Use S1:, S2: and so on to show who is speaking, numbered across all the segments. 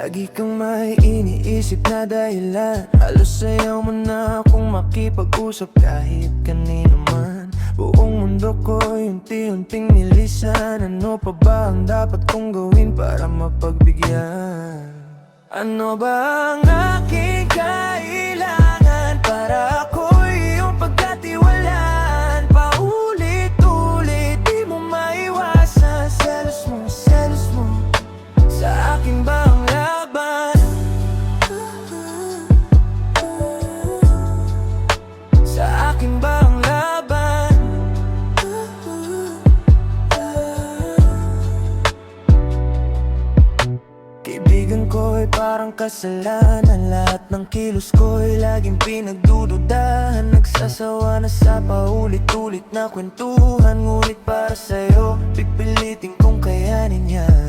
S1: Lagi kang may iniisip na dahilan. Halos ayaw mo na akong makipag-usap kahit kanino man. Buong mundo ko unti-unting nilisan. Ano pa ba ang dapat kong gawin para mapagbigyan? Ano ba ang aking kailangan para ako'y iyong pagkatiwalaan? Paulit-ulit di mo maiwasan. Selos mo sa akin ba ang laban? Sa akin ba ang laban? Kaibigan ko ay parang kasalanan. Lahat ng kilos ko ay laging pinagdududahan. Nagsasawa na sa paulit-ulit na kwentuhan. Ngunit para sa'yo, pipilitin kong kayanin yan.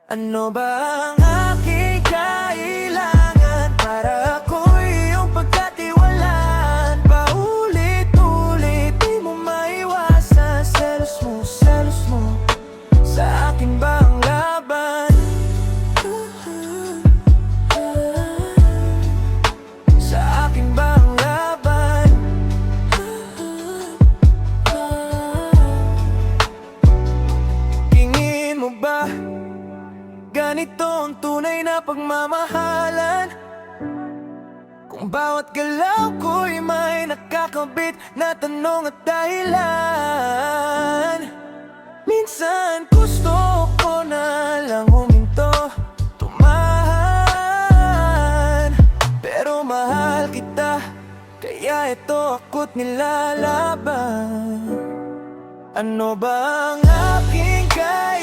S1: Ano ba ang aking kailangan para ako'y iyong pagkatiwalaan? Paulit-ulit di mo maiwasan. Selos mo sa akin ba ang laban? Sa akin ba ang laban? Tingin mo ba ganito ang tunay na pagmamahalan? Kung bawat galaw ko'y may nakakabit na tanong at dahilan. Minsan gusto ko na lang huminto, tumahan. Pero mahal kita, kaya ito ako't nilalaban. Ano ba ang aking kaya?